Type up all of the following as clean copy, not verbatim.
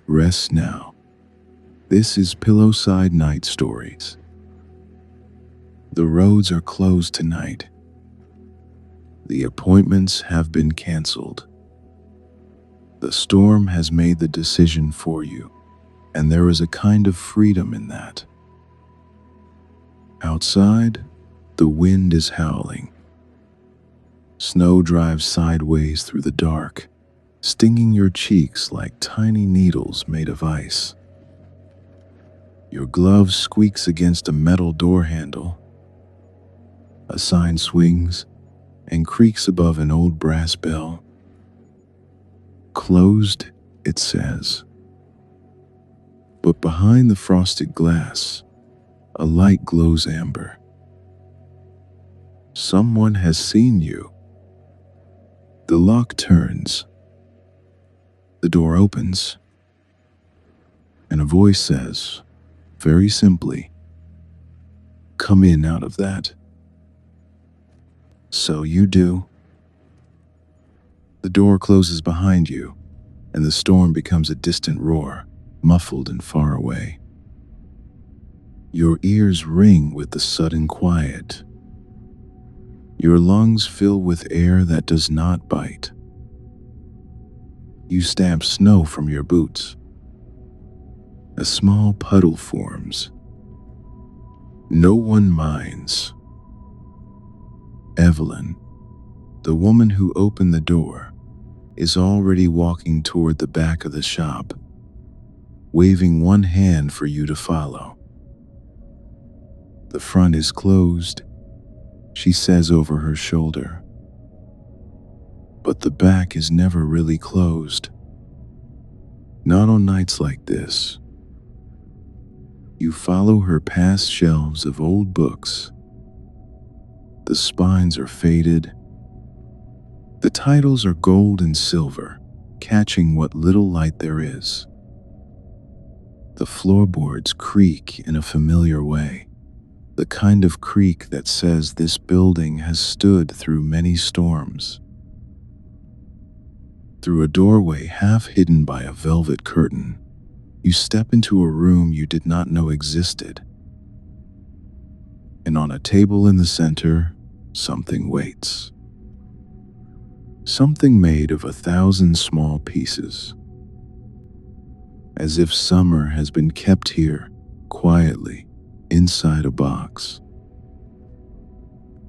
Rest now. This is Pillowside Night Stories. The roads are closed tonight. The appointments have been canceled. The storm has made the decision for you, and there is a kind of freedom in that. Outside, the wind is howling. Snow drives sideways through the dark, stinging your cheeks like tiny needles made of ice. Your glove squeaks against a metal door handle. A sign swings and creaks above an old brass bell. Closed, it says. But behind the frosted glass, a light glows amber. Someone has seen you. The lock turns. The door opens, and a voice says, very simply, "Come in out of that." So you do. The door closes behind you, and the storm becomes a distant roar, muffled and far away. Your ears ring with the sudden quiet. Your lungs fill with air that does not bite. You stamp snow from your boots. A small puddle forms. No one minds. Evelyn, the woman who opened the door, is already walking toward the back of the shop, waving one hand for you to follow. The front is closed, she says over her shoulder. But the back is never really closed. Not on nights like this. You follow her past shelves of old books. The spines are faded. The titles are gold and silver, catching what little light there is. The floorboards creak in a familiar way, the kind of creak that says this building has stood through many storms. Through a doorway half hidden by a velvet curtain, you step into a room you did not know existed. And on a table in the center, something waits. Something made of 1,000 small pieces. As if summer has been kept here, quietly, inside a box.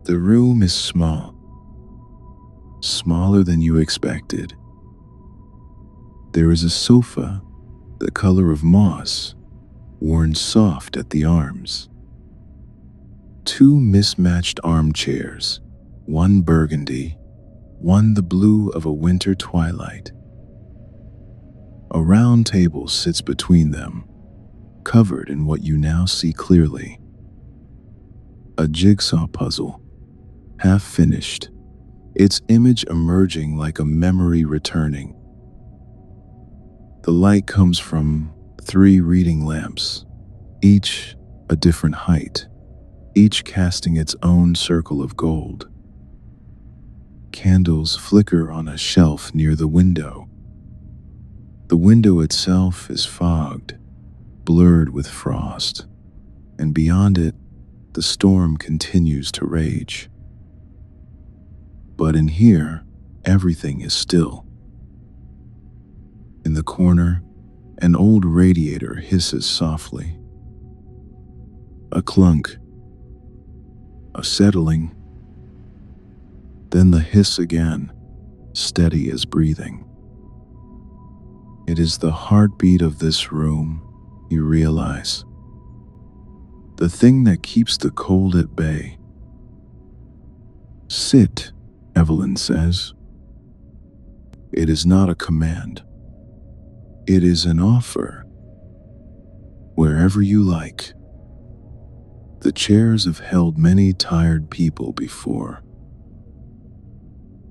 The room is small. Smaller than you expected. There is a sofa, the color of moss, worn soft at the arms. 2 mismatched armchairs, one burgundy, one the blue of a winter twilight. A round table sits between them, covered in what you now see clearly. A jigsaw puzzle, half finished, its image emerging like a memory returning. The light comes from 3 reading lamps, each a different height, each casting its own circle of gold. Candles flicker on a shelf near the window. The window itself is fogged, blurred with frost, and beyond it, the storm continues to rage. But in here, everything is still. In the corner, an old radiator hisses softly. A clunk. A settling. Then the hiss again, steady as breathing. It is the heartbeat of this room, you realize. The thing that keeps the cold at bay. Sit, Evelyn says. It is not a command. It is an offer. Wherever you like. The chairs have held many tired people before.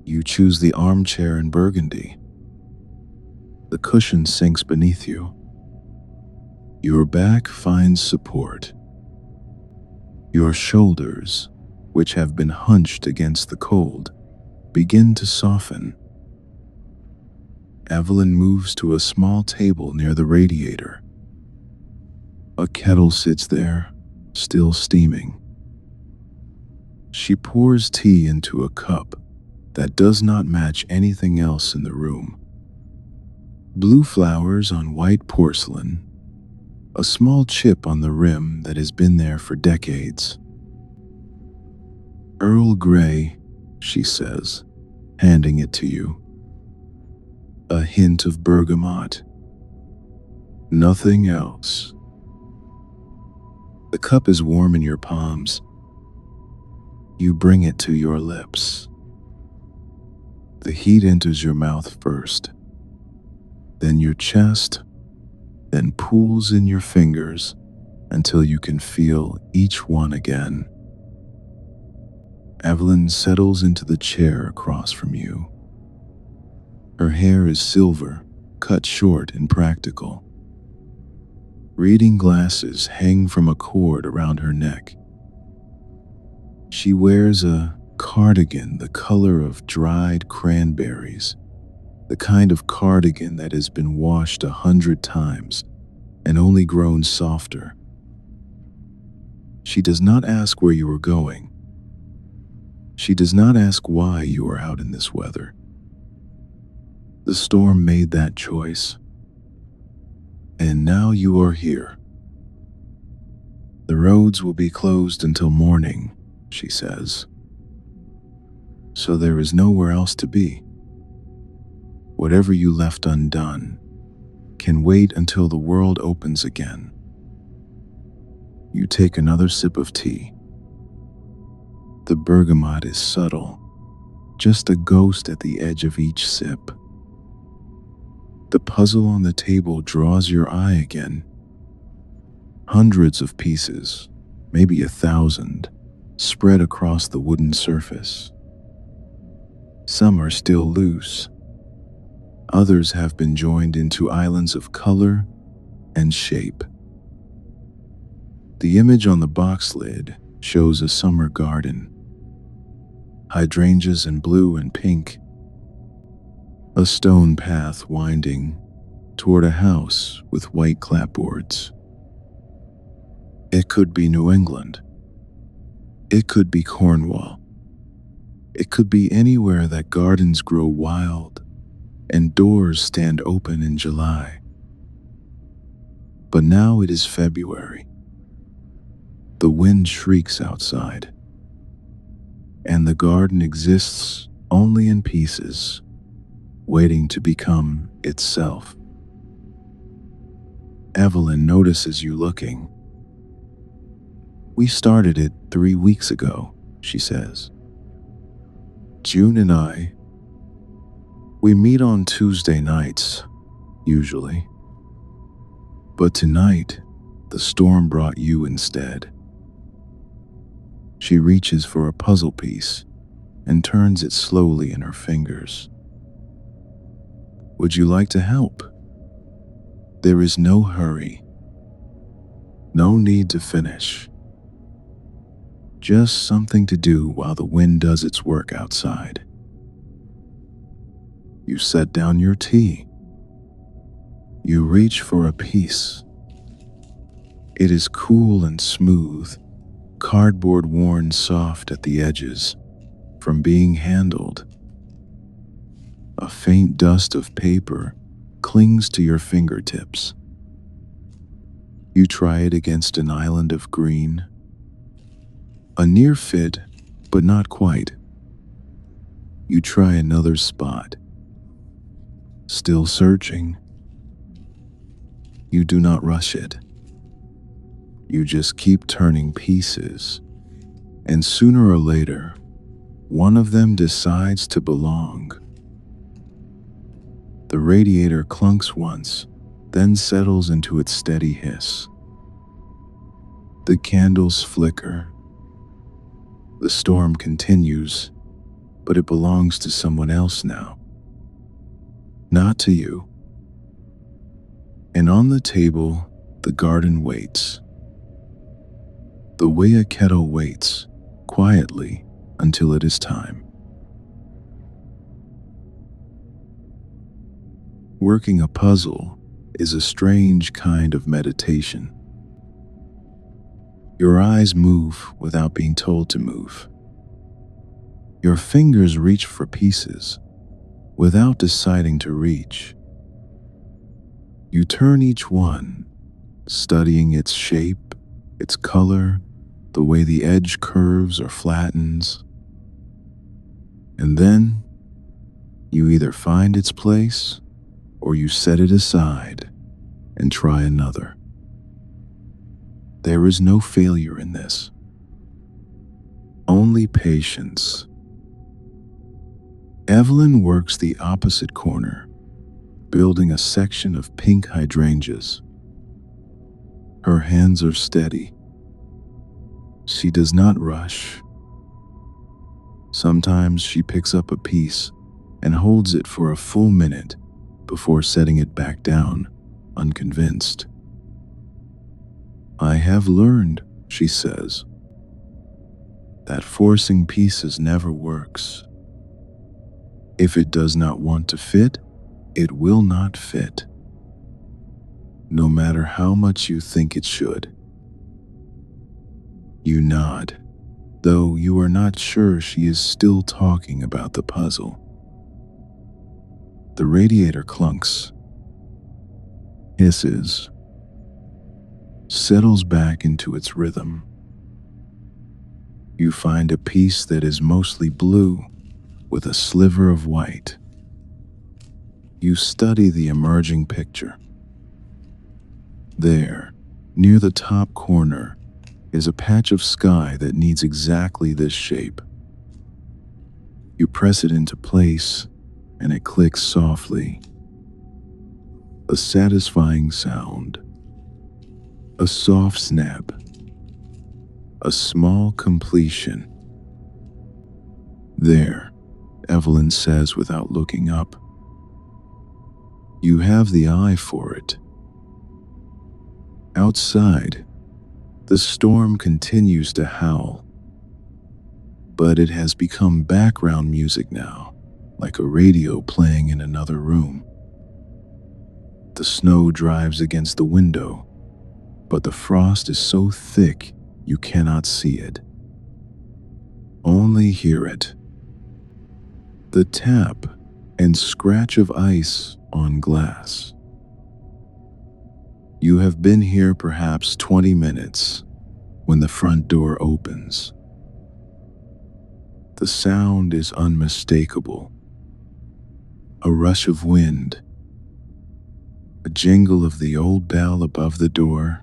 You choose the armchair in burgundy. The cushion sinks beneath you. Your back finds support. Your shoulders, which have been hunched against the cold, begin to soften. Evelyn moves to a small table near the radiator. A kettle sits there, still steaming. She pours tea into a cup that does not match anything else in the room. Blue flowers on white porcelain, a small chip on the rim that has been there for decades. Earl Grey, she says, handing it to you. A hint of bergamot. Nothing else. The cup is warm in your palms. You bring it to your lips. The heat enters your mouth first, then your chest, then pools in your fingers until you can feel each one again. Evelyn settles into the chair across from you. Her hair is silver, cut short and practical. Reading glasses hang from a cord around her neck. She wears a cardigan the color of dried cranberries, the kind of cardigan that has been washed 100 times and only grown softer. She does not ask where you are going. She does not ask why you are out in this weather. The storm made that choice, and now you are here. The roads will be closed until morning, she says. So there is nowhere else to be. Whatever you left undone can wait until the world opens again. You take another sip of tea. The bergamot is subtle, just a ghost at the edge of each sip. The puzzle on the table draws your eye again. Hundreds of pieces, maybe 1,000, spread across the wooden surface. Some are still loose. Others have been joined into islands of color and shape. The image on the box lid shows a summer garden. Hydrangeas in blue and pink. A stone path winding toward a house with white clapboards. It could be New England. It could be Cornwall. It could be anywhere that gardens grow wild and doors stand open in July. But now it is February. The wind shrieks outside, and the garden exists only in pieces, waiting to become itself. Evelyn notices you looking. We started it 3 weeks ago, she says. June and I, we meet on Tuesday nights, usually. But tonight, the storm brought you instead. She reaches for a puzzle piece and turns it slowly in her fingers. Would you like to help? There is no hurry. No need to finish. Just something to do while the wind does its work outside. You set down your tea. You reach for a piece. It is cool and smooth, cardboard worn soft at the edges from being handled. A faint dust of paper clings to your fingertips. You try it against an island of green. A near fit, but not quite. You try another spot. Still searching. You do not rush it. You just keep turning pieces, and sooner or later, one of them decides to belong. The radiator clunks once, then settles into its steady hiss. The candles flicker. The storm continues, but it belongs to someone else now. Not to you. And on the table, the garden waits. The way a kettle waits, quietly, until it is time. Working a puzzle is a strange kind of meditation. Your eyes move without being told to move. Your fingers reach for pieces without deciding to reach. You turn each one, studying its shape, its color, the way the edge curves or flattens. And then you either find its place or you set it aside and try another. There is no failure in this, only patience. Evelyn works the opposite corner, building a section of pink hydrangeas. Her hands are steady. She does not rush. Sometimes she picks up a piece and holds it for a full minute before setting it back down, unconvinced. "I have learned," she says, "that forcing pieces never works. If it does not want to fit, it will not fit, no matter how much you think it should." You nod, though you are not sure she is still talking about the puzzle. The radiator clunks, hisses, settles back into its rhythm. You find a piece that is mostly blue with a sliver of white. You study the emerging picture. There, near the top corner, is a patch of sky that needs exactly this shape. You press it into place, and it clicks softly. A satisfying sound. A soft snap. A small completion. "There," Evelyn says without looking up. "You have the eye for it." Outside, the storm continues to howl, but it has become background music now, like a radio playing in another room. The snow drives against the window, but the frost is so thick you cannot see it. Only hear it. The tap and scratch of ice on glass. You have been here perhaps 20 minutes when the front door opens. The sound is unmistakable. A rush of wind, a jingle of the old bell above the door,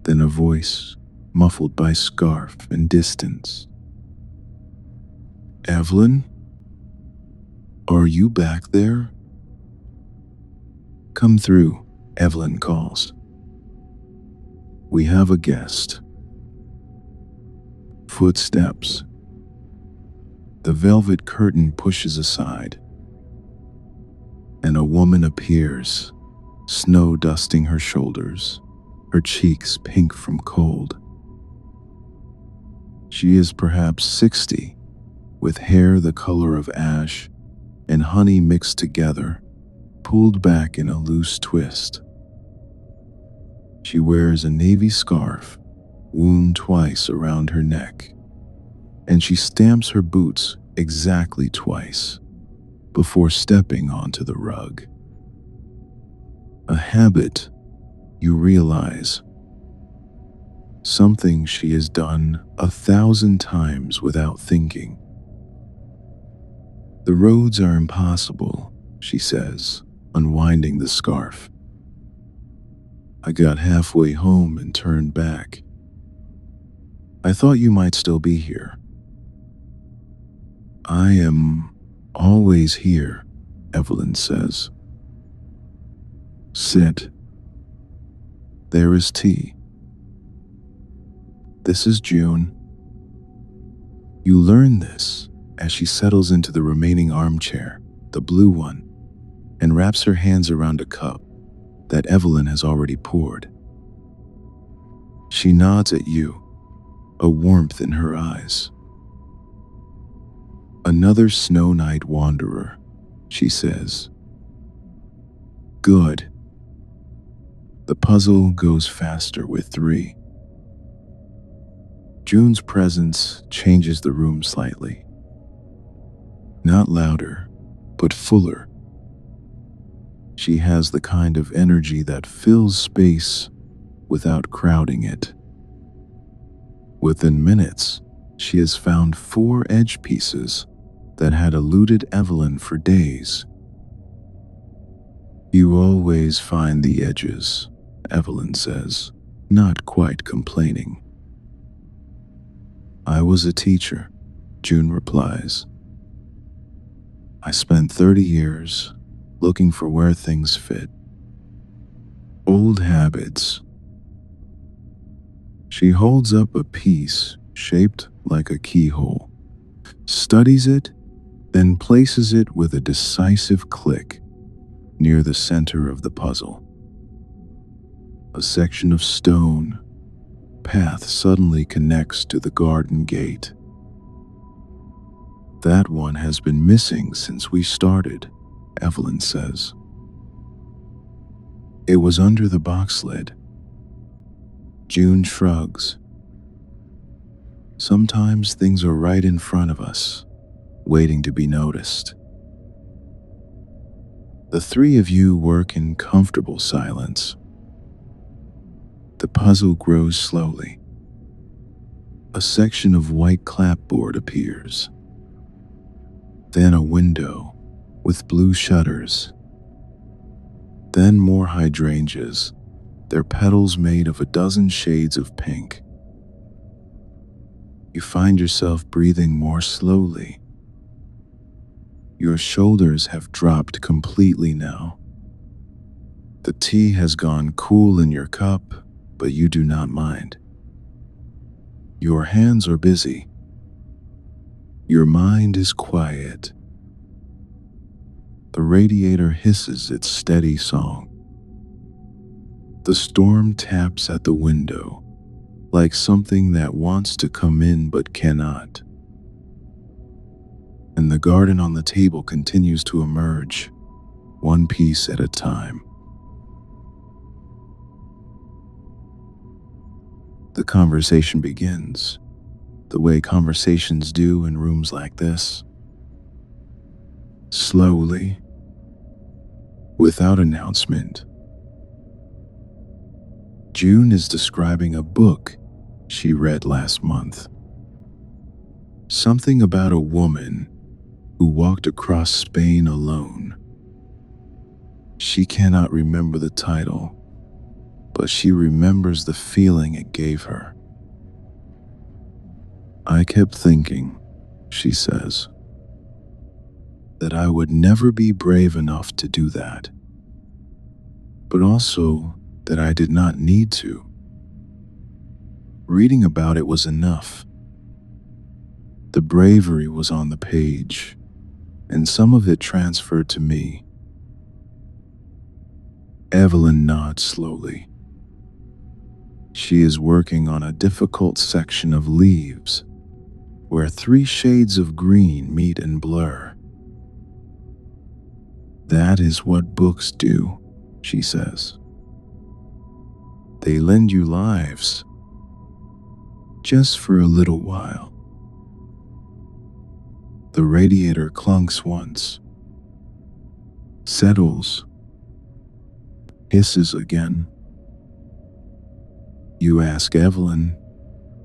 then a voice muffled by scarf and distance. "Evelyn? Are you back there?" "Come through," Evelyn calls. "We have a guest." Footsteps. The velvet curtain pushes aside, and a woman appears, snow dusting her shoulders, her cheeks pink from cold. She is perhaps 60, with hair the color of ash and honey mixed together, pulled back in a loose twist. She wears a navy scarf, wound twice around her neck, and she stamps her boots exactly twice before stepping onto the rug. A habit, you realize. Something she has done 1,000 times without thinking. "The roads are impossible," she says, unwinding the scarf. "I got halfway home and turned back. I thought you might still be here." "I am always here," Evelyn says. "Sit. There is tea. This is June." You learn this as she settles into the remaining armchair, the blue one, and wraps her hands around a cup that Evelyn has already poured. She nods at you, a warmth in her eyes. "Another snow night wanderer," she says, Good. The puzzle goes faster with 3. June's presence changes the room slightly. Not louder, but fuller. She has the kind of energy that fills space without crowding it. Within minutes, she has found 4 edge pieces that had eluded Evelyn for days. You always find the edges, Evelyn says, not quite complaining. I was a teacher, June replies. I spent 30 years looking for where things fit. Old habits. She holds up a piece shaped like a keyhole, studies it, then places it with a decisive click near the center of the puzzle. A section of stone path suddenly connects to the garden gate. That one has been missing since we started, Evelyn says. It was under the box lid. June shrugs. Sometimes things are right in front of us, waiting to be noticed. The 3 of you work in comfortable silence. The puzzle grows slowly. A section of white clapboard appears. Then a window with blue shutters. Then more hydrangeas, their petals made of a dozen shades of pink. You find yourself breathing more slowly. Your shoulders have dropped completely now. The tea has gone cool in your cup, but you do not mind. Your hands are busy. Your mind is quiet. The radiator hisses its steady song. The storm taps at the window, like something that wants to come in but cannot. And the garden on the table continues to emerge, one piece at a time. The conversation begins, the way conversations do in rooms like this. Slowly, without announcement. June is describing a book she read last month. Something about a woman who walked across Spain alone. She cannot remember the title, but she remembers the feeling it gave her. I kept thinking, she says, that I would never be brave enough to do that, but also that I did not need to. Reading about it was enough. The bravery was on the page, and some of it transferred to me. Evelyn nods slowly. She is working on a difficult section of leaves, where 3 shades of green meet and blur. That is what books do, she says. They lend you lives, just for a little while. The radiator clunks once, settles, hisses again. You ask Evelyn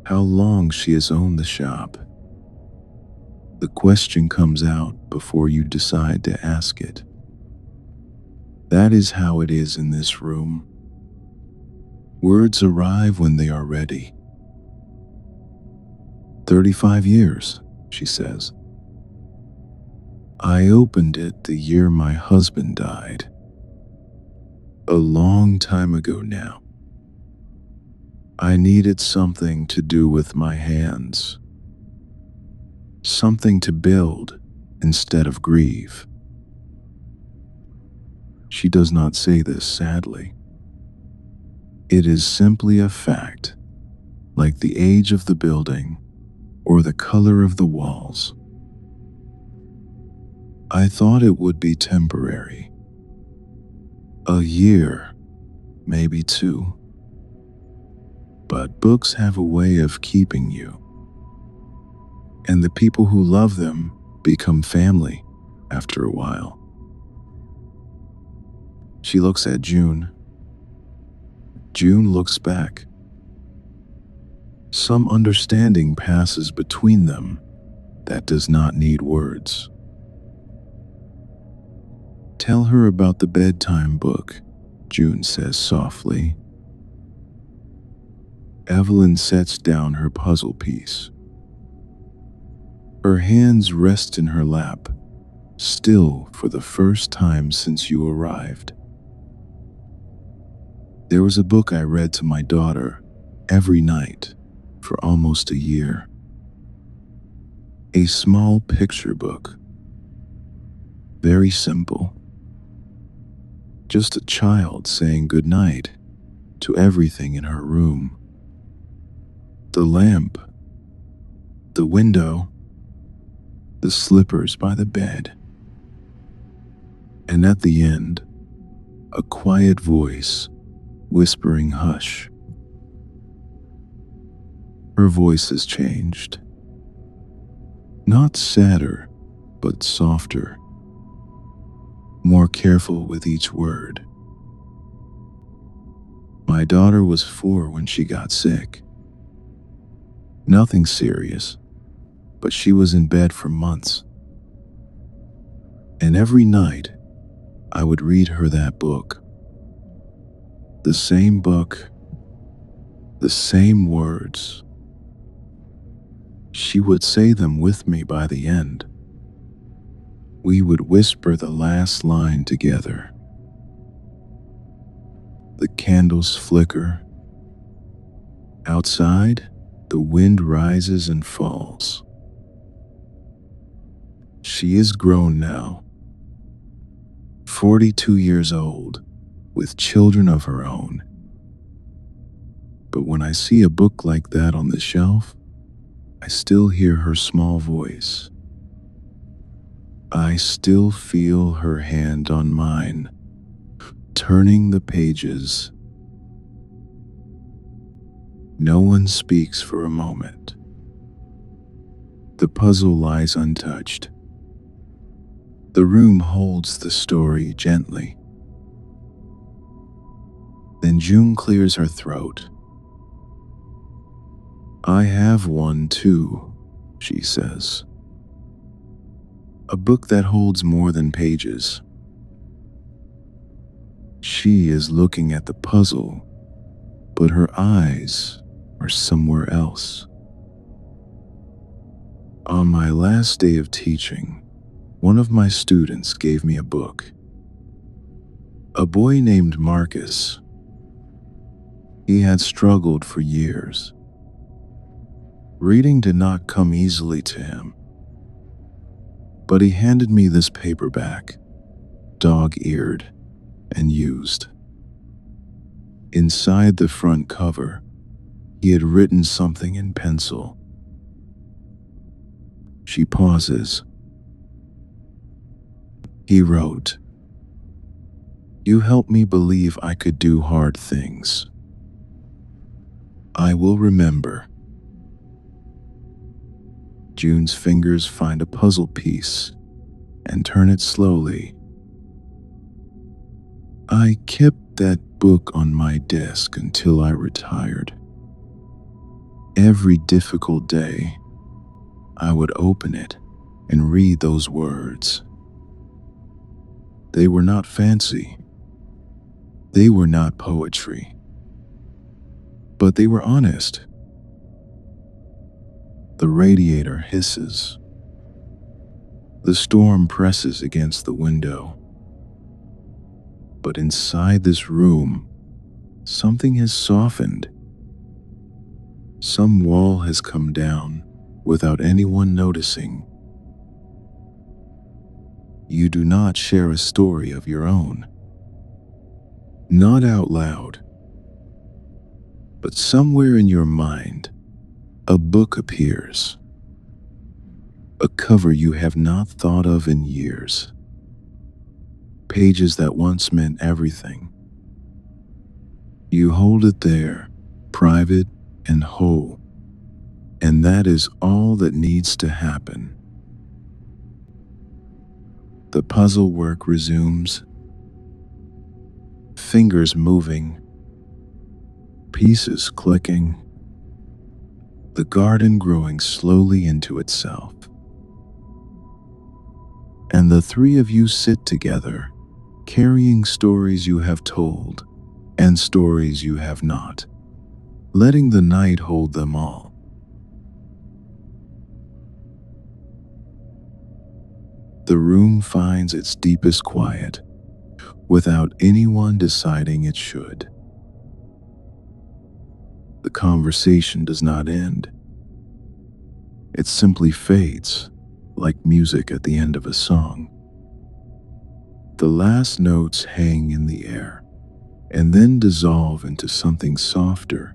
how long she has owned the shop. The question comes out before you decide to ask it. That is how it is in this room. Words arrive when they are ready. 35 years, she says. I opened it the year my husband died. A long time ago now. I needed something to do with my hands. Something to build instead of grieve. She does not say this sadly. It is simply a fact, like the age of the building or the color of the walls. I thought it would be temporary. A year, maybe two. But books have a way of keeping you, and the people who love them become family after a while. She looks at June. June looks back. Some understanding passes between them that does not need words. Tell her about the bedtime book, June says softly. Evelyn sets down her puzzle piece. Her hands rest in her lap, still for the first time since you arrived. There was a book I read to my daughter every night for almost a year. A small picture book. Very simple. Just a child saying goodnight to everything in her room. The lamp, the window, the slippers by the bed. And at the end, a quiet voice whispering hush. Her voice has changed. Not sadder, but softer. More careful with each word. My daughter was 4 when she got sick. Nothing serious, but she was in bed for months. And every night, I would read her that book. The same book, the same words. She would say them with me by the end. We would whisper the last line together. The candles flicker. Outside, the wind rises and falls. She is grown now, 42 years old, with children of her own. But when I see a book like that on the shelf, I still hear her small voice. I still feel her hand on mine, turning the pages. No one speaks for a moment. The puzzle lies untouched. The room holds the story gently. Then June clears her throat. I have one too, she says. A book that holds more than pages. She is looking at the puzzle, but her eyes are somewhere else. On my last day of teaching, one of my students gave me a book. A boy named Marcus. He had struggled for years. Reading did not come easily to him. But he handed me this paperback, dog-eared and used. Inside the front cover, he had written something in pencil. She pauses. He wrote, "You helped me believe I could do hard things. I will remember." June's fingers find a puzzle piece and turn it slowly. I kept that book on my desk until I retired. Every difficult day, I would open it and read those words. They were not fancy. They were not poetry. But they were honest. The radiator hisses. The storm presses against the window. But inside this room, something has softened. Some wall has come down without anyone noticing. You do not share a story of your own. Not out loud. But somewhere in your mind, a book appears. A cover you have not thought of in years. pages that once meant everything. You hold it there, private and whole, and that is all that needs to happen. The puzzle work resumes, fingers moving, pieces clicking, the garden growing slowly into itself. And the three of you sit together, carrying stories you have told and stories you have not, letting the night hold them all. The room finds its deepest quiet without anyone deciding it should. The conversation does not end. It simply fades, like music at the end of a song. The last notes hang in the air and then dissolve into something softer.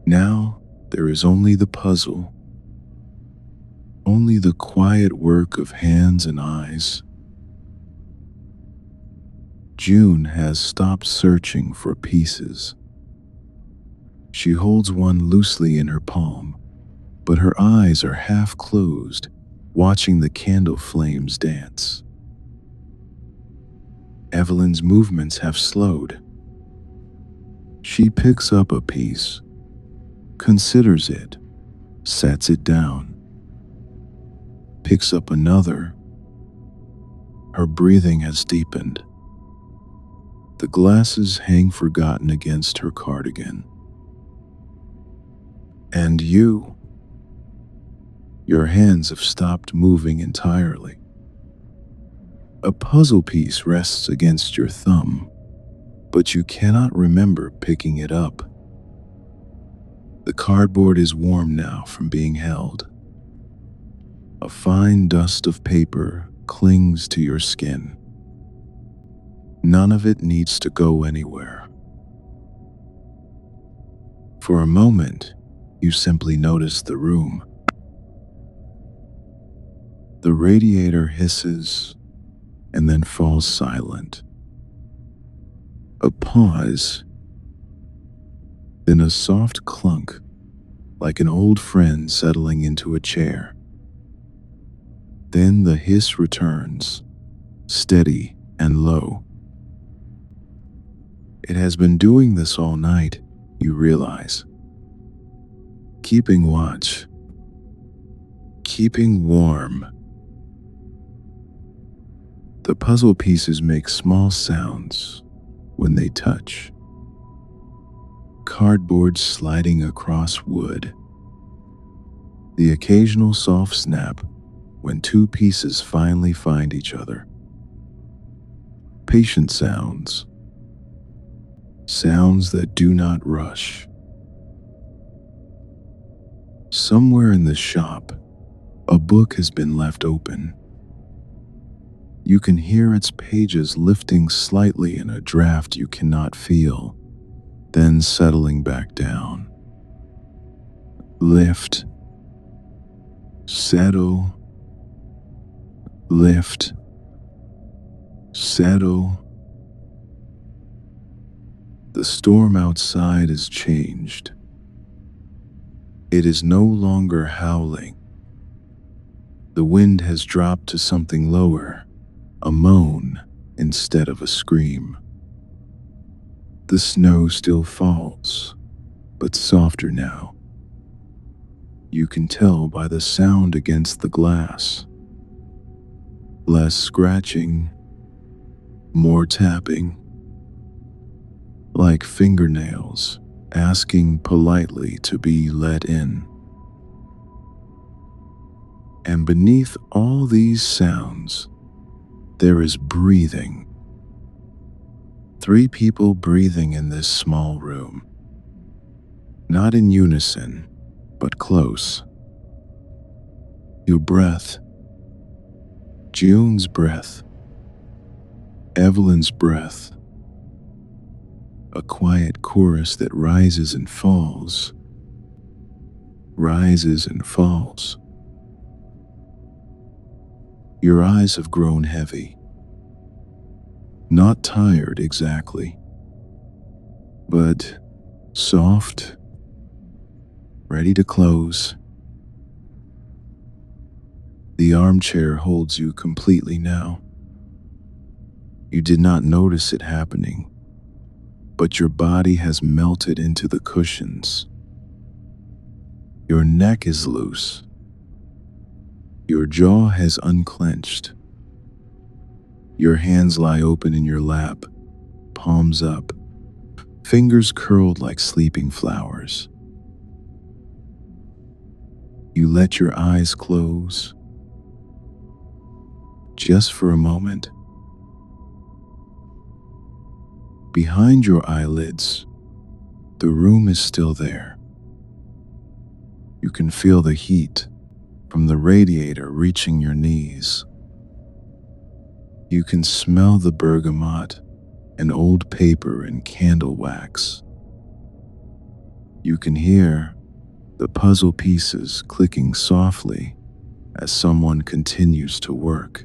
Now there is only the puzzle, only the quiet work of hands and eyes. June has stopped searching for pieces. She holds one loosely in her palm, but her eyes are half closed, watching the candle flames dance. Evelyn's movements have slowed. She picks up a piece, considers it, sets it down, picks up another. Her breathing has deepened. The glasses hang forgotten against her cardigan. And you, your hands have stopped moving entirely. A puzzle piece rests against your thumb, but you cannot remember picking it up. The cardboard is warm now from being held. A fine dust of paper clings to your skin. None of it needs to go anywhere. For a moment, you simply notice the room. The radiator hisses and then falls silent. A pause, then a soft clunk, like an old friend settling into a chair. Then the hiss returns, steady and low. It has been doing this all night, you realize. Keeping watch, keeping warm. The puzzle pieces make small sounds when they touch. Cardboard sliding across wood. The occasional soft snap when two pieces finally find each other. Patient sounds. Sounds that do not rush. Somewhere in the shop, a book has been left open. You can hear its pages lifting slightly in a draft you cannot feel, then settling back down. Lift, settle, lift, settle. The storm outside has changed. It is no longer howling. The wind has dropped to something lower, a moan instead of a scream. The snow still falls, but softer now. You can tell by the sound against the glass. Less scratching, more tapping, like fingernails asking politely to be let in. And beneath all these sounds, there is breathing. 3 people breathing in this small room. Not in unison, but close. Your breath, June's breath, Evelyn's breath, a quiet chorus that rises and falls, rises and falls. Your eyes have grown heavy. Not tired exactly, but soft, ready to close. The armchair holds you completely now. You did not notice it happening, but your body has melted into the cushions. Your neck is loose. Your jaw has unclenched. Your hands lie open in your lap, palms up, fingers curled like sleeping flowers. You let your eyes close, just for a moment. Behind your eyelids, the room is still there. You can feel the heat from the radiator reaching your knees. You can smell the bergamot and old paper and candle wax. You can hear the puzzle pieces clicking softly as someone continues to work.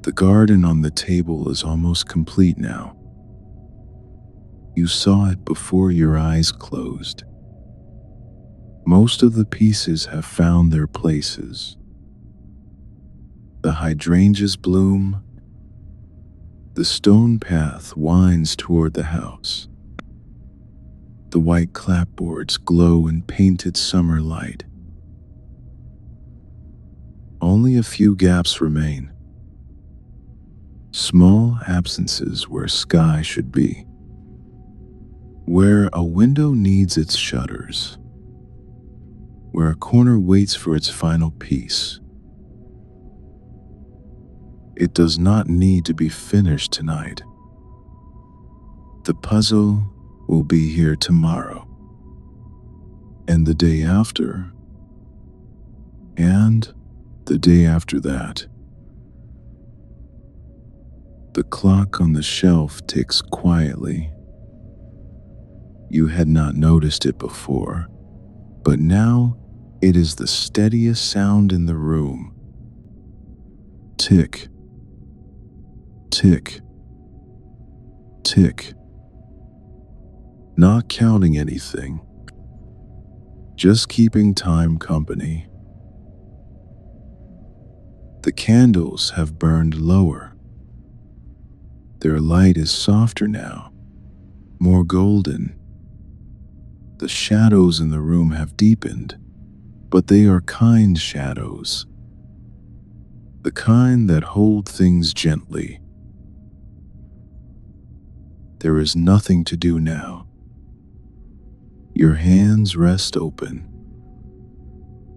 The garden on the table is almost complete now. You saw it before your eyes closed. Most of the pieces have found their places. The hydrangeas bloom. The stone path winds toward the house. The white clapboards glow in painted summer light. Only a few gaps remain. Small absences where sky should be. Where a window needs its shutters. Where a corner waits for its final piece. It does not need to be finished tonight. The puzzle will be here tomorrow, and the day after, and the day after that. The clock on the shelf ticks quietly. You had not noticed it before, but now it is the steadiest sound in the room. Tick, tick, tick. Not counting anything, just keeping time company. The candles have burned lower. Their light is softer now, more golden. The shadows in the room have deepened, but they are kind shadows. The kind that hold things gently. There is nothing to do now. Your hands rest open.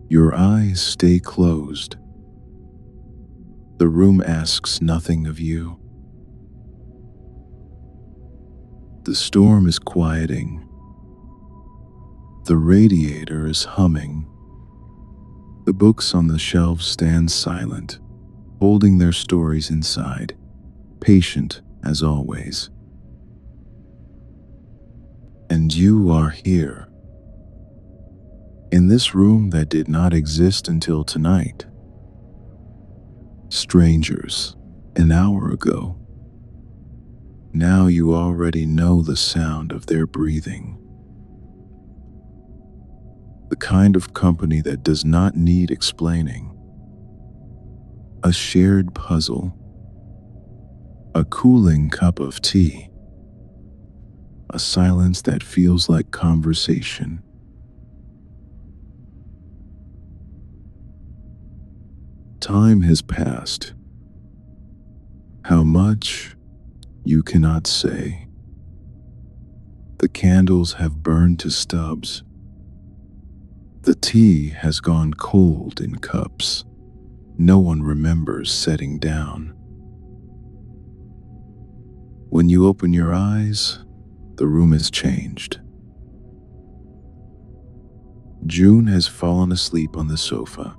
Your eyes stay closed. The room asks nothing of you. The storm is quieting. The radiator is humming. The books on the shelves stand silent, holding their stories inside, patient as always. And you are here, in this room that did not exist until tonight. Strangers, an hour ago. Now you already know the sound of their breathing. The kind of company that does not need explaining. A shared puzzle. A cooling cup of tea. A silence that feels like conversation. Time has passed. How much? You cannot say. The candles have burned to stubs. The tea has gone cold in cups. No one remembers setting down. When you open your eyes, the room has changed. June has fallen asleep on the sofa.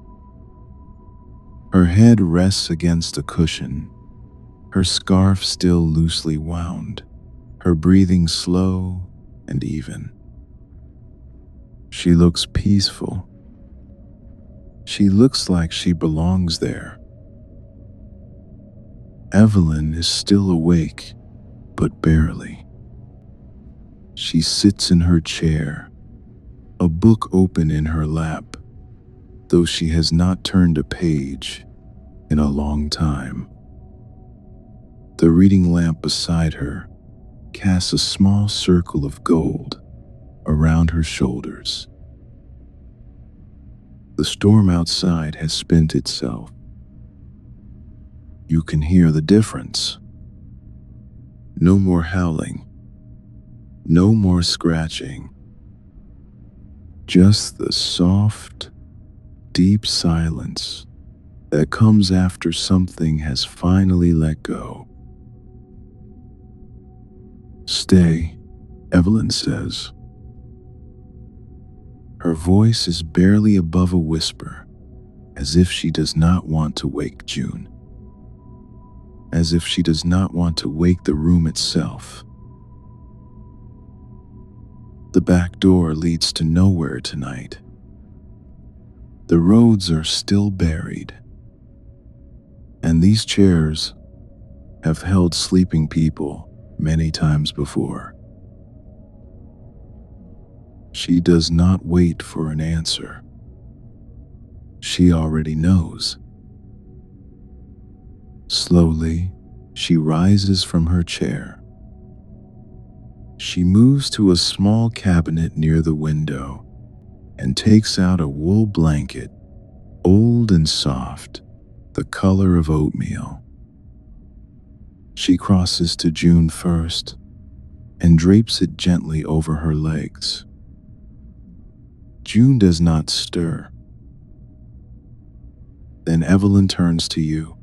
Her head rests against a cushion, her scarf still loosely wound, her breathing slow and even. She looks peaceful. She looks like she belongs there. Evelyn is still awake, but barely. She sits in her chair, a book open in her lap, though she has not turned a page in a long time. The reading lamp beside her casts a small circle of gold around her shoulders. The storm outside has spent itself. You can hear the difference. No more howling. No more scratching. Just the soft, deep silence that comes after something has finally let go. "Stay," Evelyn says. Her voice is barely above a whisper, as if she does not want to wake June. As if she does not want to wake the room itself. The back door leads to nowhere tonight. The roads are still buried, and these chairs have held sleeping people many times before. She does not wait for an answer. She already knows. Slowly, she rises from her chair. She moves to a small cabinet near the window and takes out a wool blanket, old and soft, the color of oatmeal. She crosses to June first and drapes it gently over her legs. June does not stir. Then Evelyn turns to you.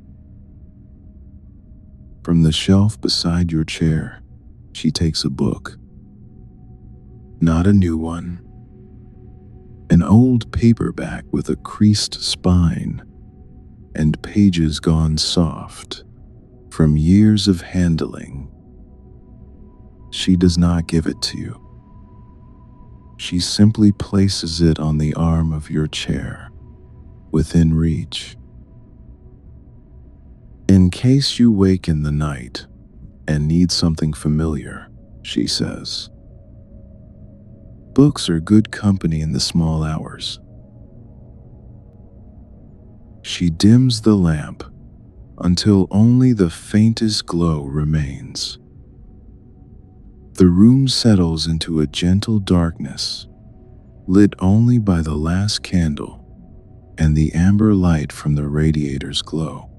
From the shelf beside your chair, she takes a book. Not a new one. An old paperback with a creased spine and pages gone soft from years of handling. She does not give it to you. She simply places it on the arm of your chair, within reach. "In case you wake in the night and need something familiar," she says. "Books are good company in the small hours." She dims the lamp until only the faintest glow remains. The room settles into a gentle darkness, lit only by the last candle and the amber light from the radiator's glow.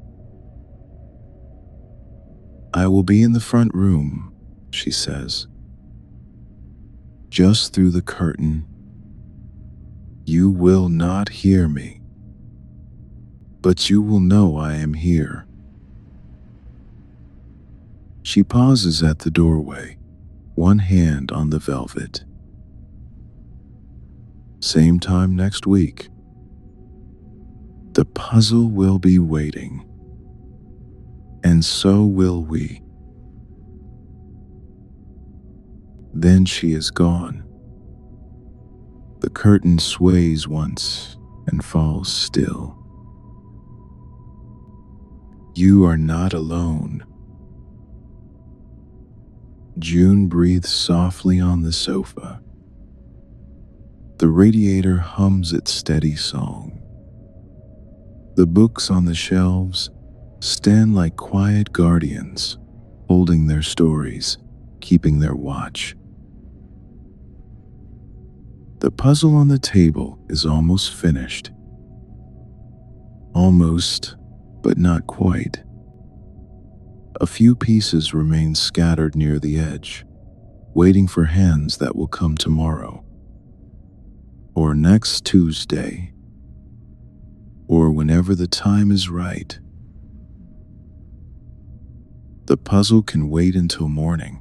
"I will be in the front room," she says. "Just through the curtain. You will not hear me, but you will know I am here." She pauses at the doorway, one hand on the velvet. "Same time next week. The puzzle will be waiting, and so will we." Then she is gone. The curtain sways once and falls still. You are not alone. June breathes softly on the sofa. The radiator hums its steady song. The books on the shelves stand like quiet guardians, holding their stories, keeping their watch. The puzzle on the table is almost finished. Almost, but not quite. A few pieces remain scattered near the edge, waiting for hands that will come tomorrow, or next Tuesday, or whenever the time is right. The puzzle can wait until morning.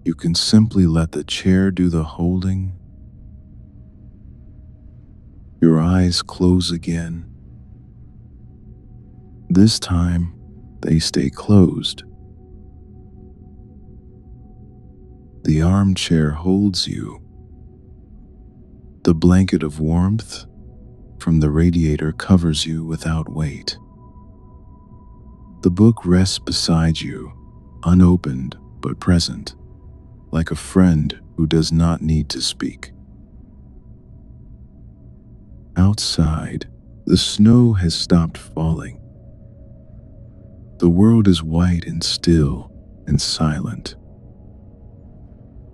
You can simply let the chair do the holding. Your eyes close again. This time, they stay closed. The armchair holds you. The blanket of warmth from the radiator covers you without weight. The book rests beside you, unopened but present, like a friend who does not need to speak. Outside, the snow has stopped falling. The world is white and still and silent.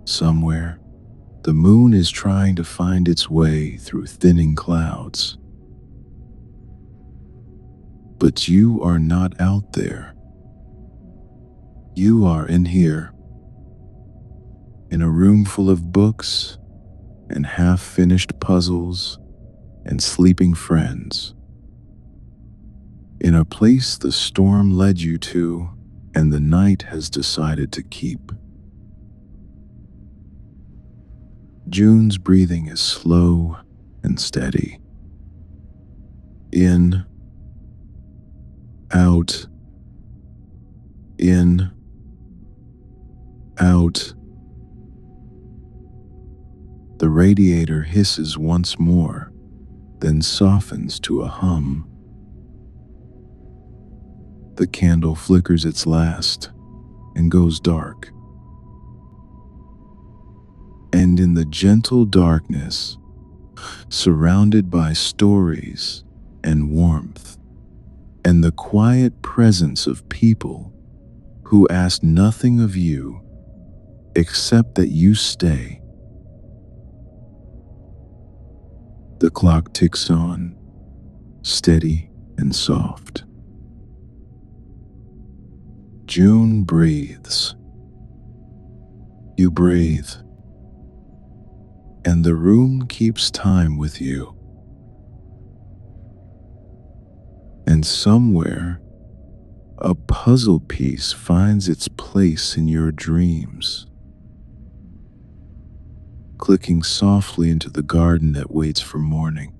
Somewhere, the moon is trying to find its way through thinning clouds. But you are not out there. You are in here, in a room full of books and half-finished puzzles and sleeping friends. In a place the storm led you to and the night has decided to keep. June's breathing is slow and steady. In, out, in, out. The radiator hisses once more, then softens to a hum. The candle flickers its last and goes dark. And in the gentle darkness, surrounded by stories and warmth, and the quiet presence of people who ask nothing of you except that you stay. The clock ticks on, steady and soft. June breathes. You breathe. And the room keeps time with you. And somewhere, a puzzle piece finds its place in your dreams, clicking softly into the garden that waits for morning.